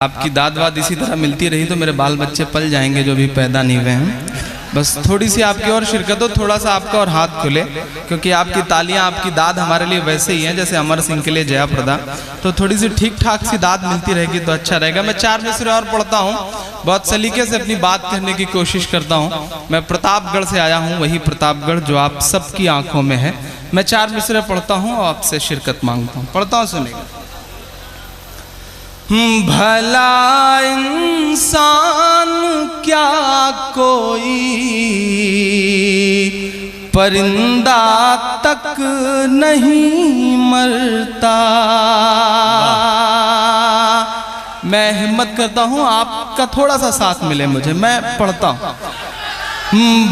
आपकी दाद वाद इसी तरह मिलती रही तो मेरे बाल बच्चे पल जाएंगे जो भी पैदा नहीं हुए हैं। बस थोड़ी सी आपकी और शिरकत हो, थोड़ा सा आपका और हाथ खुले, क्योंकि आपकी तालियां, आपकी दाद हमारे लिए वैसे ही हैं जैसे अमर सिंह के लिए जया प्रदा। तो थोड़ी सी ठीक ठाक सी दाद मिलती रहेगी तो अच्छा रहेगा। मैं 4 मिसरे और पढ़ता हूँ, बहुत सलीके से अपनी बात कहने की कोशिश करता हूँ। मैं प्रतापगढ़ से आया हूँ, वही प्रतापगढ़ जो आप सबकी आंखों में है। मैं 4 मिसरे पढ़ता हूँ और आपसे शिरकत मांगता हूँ। पढ़ता हूँ, सुनिएगा। भला इंसान क्या कोई परिंदा तक नहीं मरता। मैं हिम्मत करता हूँ आपका थोड़ा सा साथ मिले मुझे, मैं पढ़ता हूँ।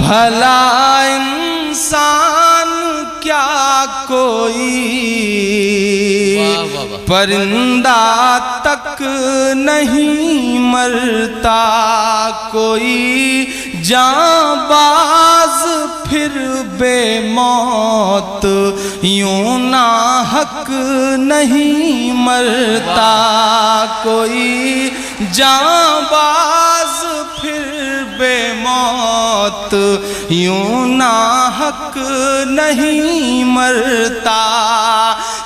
भला इंसान क्या कोई परिंदा तक नहीं मरता। कोई जांबाज फिर बेमौत यूं ना हक नहीं मरता। कोई जांबाज फिर बेमौत यूं ना हक नहीं मरता।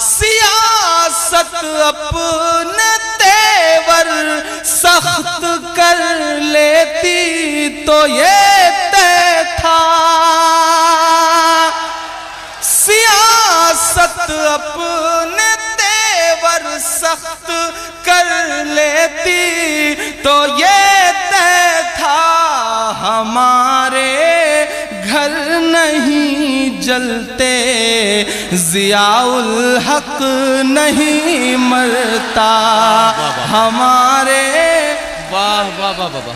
सियासत अपने तेवर सख्त कर लेती तो ये तय था। सियासत अपने तेवर सख्त कर लेती तो ये तय था। हमारे घर नहीं जलते, जियाउल हक नहीं मरता। हमारे वाह वाह वाह वाह वाह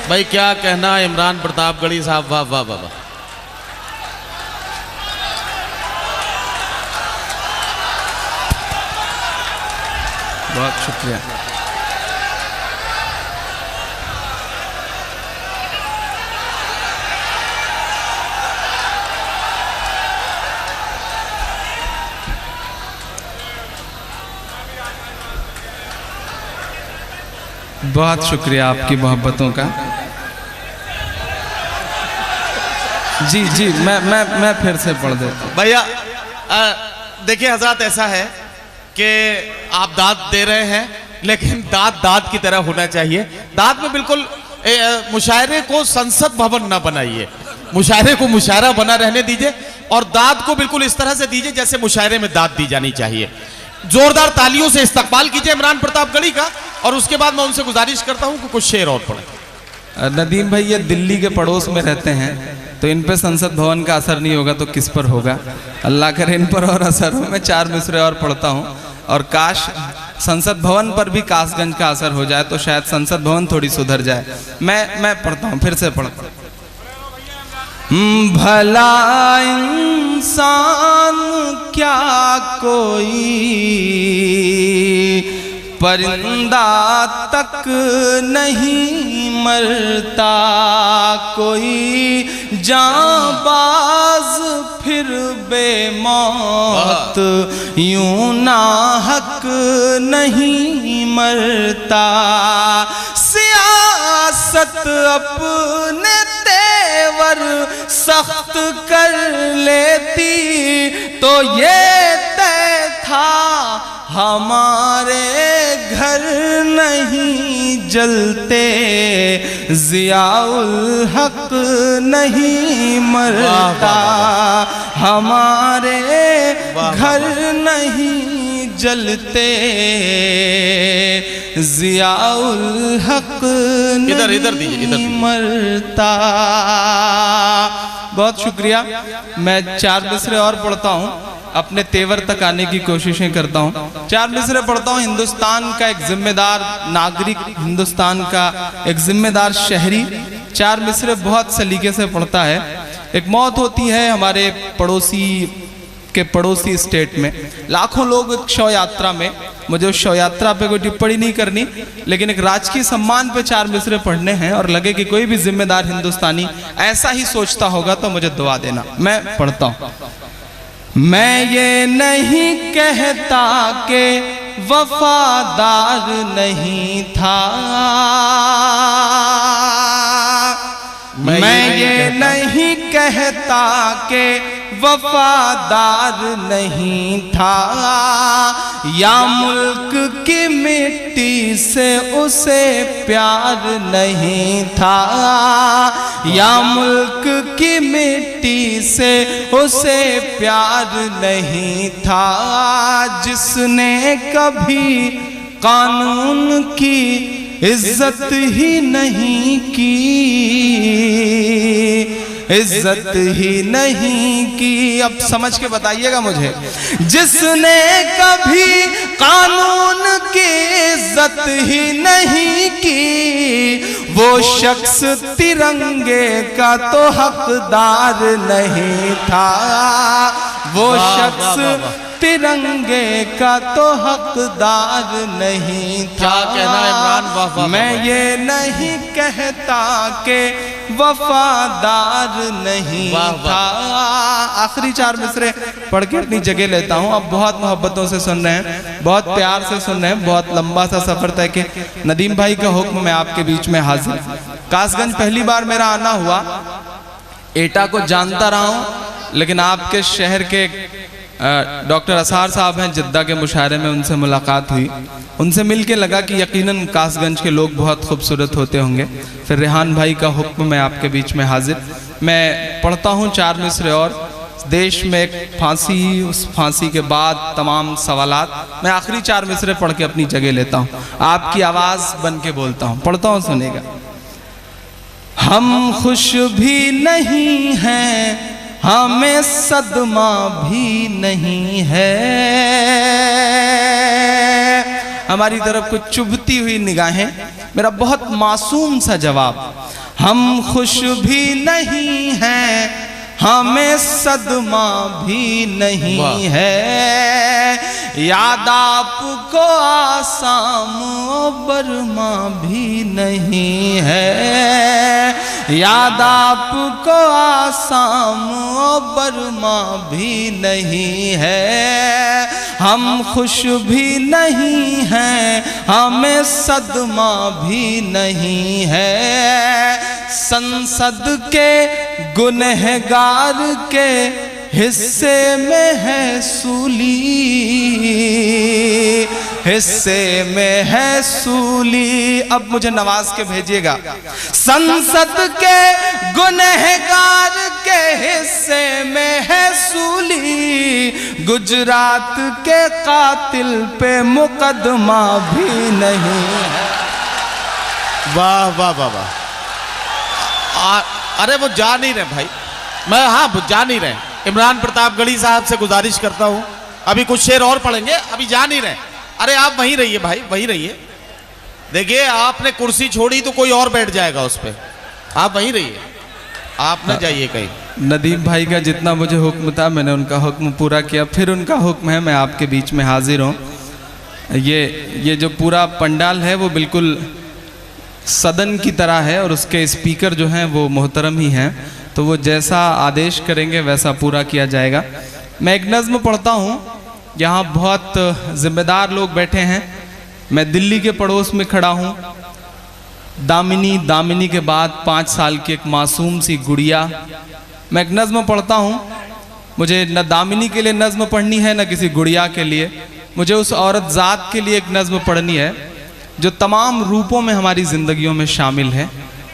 भाई, क्या कहना इमरान प्रतापगढ़ी साहब, वाह वाह वाह वाह। बहुत शुक्रिया। बहुत शुक्रिया आपकी मोहब्बतों का। जी जी, मैं फिर से पढ़ देता हूँ। भैया देखिए हजरत, ऐसा है कि आप दाद दे रहे हैं, लेकिन दाद की तरह होना चाहिए। दाद में बिल्कुल मुशायरे को संसद भवन ना बनाइए, मुशायरे को मुशायरा बना रहने दीजिए और दाद को बिल्कुल इस तरह से दीजिए जैसे मुशायरे में दाद दी जानी चाहिए। जोरदार तालियों से इस्तकबाल कीजिए इमरान प्रतापगढ़ी का, और उसके बाद मैं उनसे गुजारिश करता हूं कि कुछ शेर और पढ़ें। नदीम भाई ये दिल्ली के पड़ोस में रहते हैं तो इन पे संसद भवन का असर नहीं होगा तो किस पर होगा। अल्लाह करे इन पर और असर हो। मैं 4 मिसरे और पढ़ता हूँ, और काश संसद भवन पर भी कासगंज का असर हो जाए तो शायद संसद भवन थोड़ी सुधर जाए। मैं पढ़ता हूँ, फिर से पढ़ता हूँ। भला इंसान क्या कोई परिंदा तक नहीं मरता। कोई जांबाज फिर बेमौत यूं ना हक नहीं मरता। सियासत अपने तेवर सख्त कर लेती तो ये तय था। हमारे घर नहीं जलते, जियाउल हक नहीं मरता। हमारे घर नहीं जलते, जियाउल हक नहीं मरता। बहुत शुक्रिया। मैं 4 मिसरे और पढ़ता हूँ, अपने तेवर तक आने की कोशिशें करता हूँ। 4 मिसरे पढ़ता हूँ। हिंदुस्तान का एक जिम्मेदार नागरिक, हिंदुस्तान का एक जिम्मेदार शहरी 4 मिसरे बहुत सलीके से पढ़ता है। एक मौत होती है हमारे पड़ोसी के पड़ोसी स्टेट में, लाखों लोग एक शव यात्रा में। मुझे उस शव यात्रा पे कोई टिप्पणी नहीं करनी, लेकिन एक राजकीय सम्मान पे 4 मिसरे पढ़ने हैं, और लगे कि कोई भी जिम्मेदार हिंदुस्तानी ऐसा ही सोचता होगा तो मुझे दुआ देना। मैं पढ़ता हूँ। मैं ये नहीं कहता कि वफादार नहीं था। मैं ये नहीं कहता कि वफादार नहीं था, या मुल्क की मिट्टी से उसे प्यार नहीं था, या मुल्क की मिट्टी से उसे प्यार नहीं था। जिसने कभी कानून की इज्जत ही नहीं की, इज्जत ही नहीं की। अब समझ के बताइएगा मुझे। जिसने कभी कानून की इज्जत ही नहीं की, वो शख्स तिरंगे का तो हकदार नहीं था। वो शख्स तिरंगे का तो हकदार नहीं था। क्या कहना है इमरान? वाह वाह। मैं ये नहीं कहता कि वफादार नहीं था। आखिरी 4 मिसरे पढ़ के अपनी जगह लेता हूँ। अब बहुत मोहब्बतों से सुन रहे हैं, बहुत प्यार से सुन रहे हैं, बहुत लंबा सा सफर तय के नदीम भाई का हुक्म में आपके बीच में हाजिर। कासगंज पहली बार मेरा आना हुआ। एटा को जानता रहा हूँ, लेकिन आपके शहर के डॉक्टर असार साहब हैं जिद्दा के मुशायरे में, उनसे मुलाकात हुई। उनसे मिलके लगा कि यकीनन कासगंज के लोग बहुत खूबसूरत होते होंगे। फिर रेहान भाई का हुक्म में आपके बीच में हाजिर। मैं पढ़ता हूँ 4 मिसरे और देश में एक फांसी, उस फांसी के बाद तमाम सवालात। मैं आखिरी 4 मिसरे पढ़ के अपनी जगह लेता हूँ, आपकी आवाज़ बन के बोलता हूँ। पढ़ता हूँ, सुनेगा। हम खुश भी नहीं हैं, हमें सदमा भी नहीं है। हमारी तरफ कुछ चुभती हुई निगाहें, मेरा बहुत मासूम सा जवाब। हम खुश भी नहीं हैं, हमें सदमा भी नहीं है। याद आपको आसाम बर्मा भी नहीं है। याद आपको आसाम बर्मा भी नहीं है। हम खुश भी नहीं हैं, हमें सदमा भी नहीं है। संसद के गुनहगार के हिस्से में है सूली, हिस्से में है सूली। अब मुझे नवाज के भेजिएगा। संसद के गुनहगार के हिस्से में है सूली, गुजरात के कातिल पे मुकदमा भी नहीं है। वाह वाह वाह वाह। अरे वो जा नहीं रहे भाई, मैं हाँ जा नहीं रहे। इमरान प्रतापगढ़ी साहब से गुजारिश करता हूँ, अभी कुछ शेर और पढ़ेंगे, अभी जा नहीं रहे। अरे आप वहीं रहिए भाई, वहीं रहिए। देखिए आपने कुर्सी छोड़ी तो कोई और बैठ जाएगा उस पर, आप वहीं रहिए, आप न जाइए कहीं। नदीम भाई का जितना मुझे हुक्म था मैंने उनका हुक्म पूरा किया। फिर उनका हुक्म है, मैं आपके बीच में हाजिर हूँ। ये जो पूरा पंडाल है वो बिल्कुल सदन की तरह है और उसके स्पीकर जो हैं वो मोहतरम ही हैं, तो वो जैसा आदेश करेंगे वैसा पूरा किया जाएगा। मैं एक नज़्म पढ़ता हूँ। यहाँ बहुत जिम्मेदार लोग बैठे हैं। मैं दिल्ली के पड़ोस में खड़ा हूँ। दामिनी, दामिनी के बाद 5 साल की एक मासूम सी गुड़िया। मैं एक नज़्म पढ़ता हूँ। मुझे न दामिनी के लिए नज़्म पढ़नी है, न किसी गुड़िया के लिए। मुझे उस औरत ज़ात के लिए एक नज़्म पढ़नी है जो तमाम रूपों में हमारी ज़िंदगियों में शामिल है।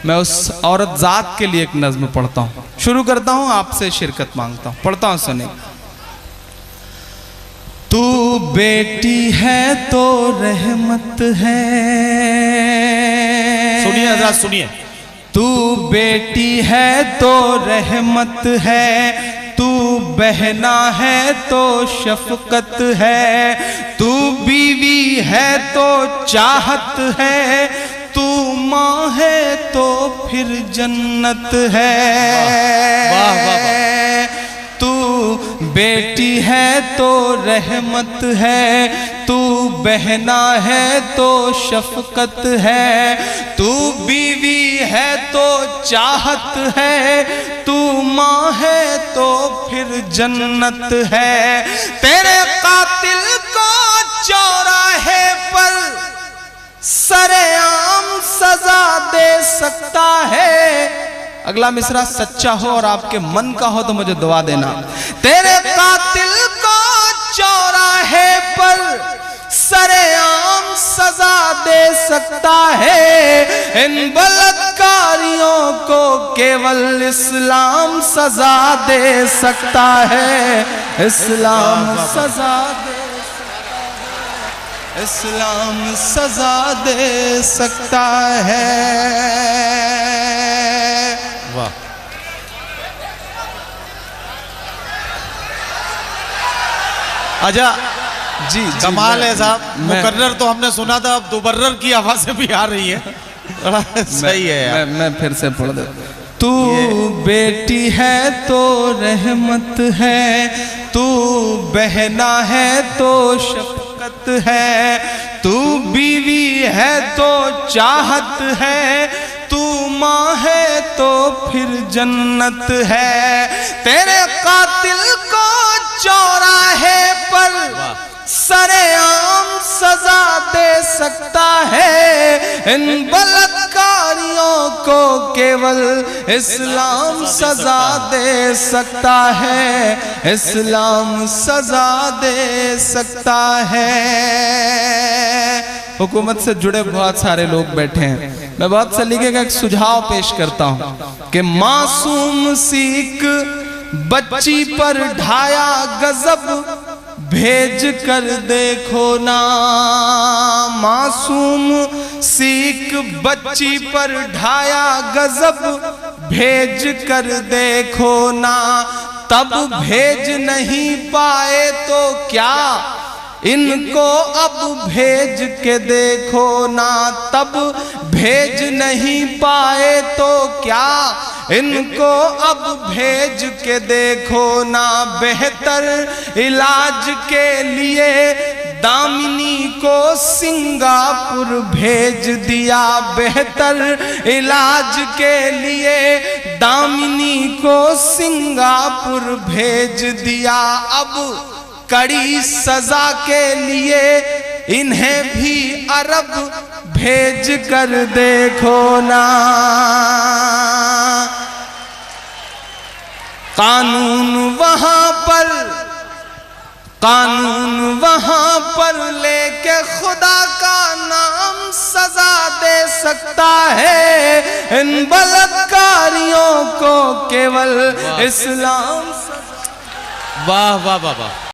मैं उस औरत ज़ात के लिए एक नज़्म पढ़ता हूँ। शुरू करता हूँ, आपसे शिरकत मांगता हूँ। पढ़ता हूँ, सुने। तू बेटी है तो रहमत है। सुनिए हज़रात, सुनिए। तू बेटी है तो रहमत है, तू बहना है तो शफकत है, तू बीवी है तो चाहत है, तू माँ है तो फिर जन्नत है। वाह वाह वाह। तू बेटी है तो रहमत है, तू बहना है तो शफकत है, तू बीवी है तो चाहत है, तू माँ है तो फिर जन्नत है। तेरे कातिल को चौराहे सरेआम सजा दे सकता है। अगला मिसरा सच्चा हो और आपके मन का हो तो मुझे दुआ देना। तेरे कातिल को चौराहे पर सरेआम सजा दे सकता है। इन बलात्कारियों को केवल इस्लाम सजा दे सकता है। इस्लाम सजा दे, इस्लाम सजा दे सकता है। वाह, अच्छा जी कमाल है साहब। मुकर्रर तो हमने सुना था, अब दुबर्रर की आवाजें भी आ रही है। बड़ा सही है यार। मैं फिर से पढ़ देता। तू बेटी है तो रहमत है, तू बहना है तो शफकत है, तू बीवी है तो चाहत है, तू माँ है तो फिर जन्नत है। तेरे कातिल को चौराहे पर सरेआम सजा दे सकता है। इन बलात्कारियों को केवल इस्लाम सजा दे सकता है। इस्लाम सजा दे सकता है। हुकूमत से जुड़े बहुत सारे लोग बैठे हैं। मैं बहुत सलीके का एक सुझाव पेश करता हूं कि मासूम सीख बच्ची पर ढाया गजब भेज कर देखो ना। मासूम सीख बच्ची पर ढाया गजब भेज कर देखो ना। तब भेज नहीं पाए तो क्या इनको अब भेज के देखो ना। तब भेज नहीं पाए तो क्या इनको अब भेज के देखो ना। बेहतर इलाज के लिए दामिनी को सिंगापुर भेज दिया। बेहतर इलाज के लिए दामिनी को सिंगापुर भेज दिया। अब कड़ी सजा के लिए इन्हें भी अरब भेज कर देखो ना। कानून वहां पर लेके खुदा का नाम सजा दे सकता है। इन बलात्कारियों को केवल इस्लाम। वाह वाह वाह वाह।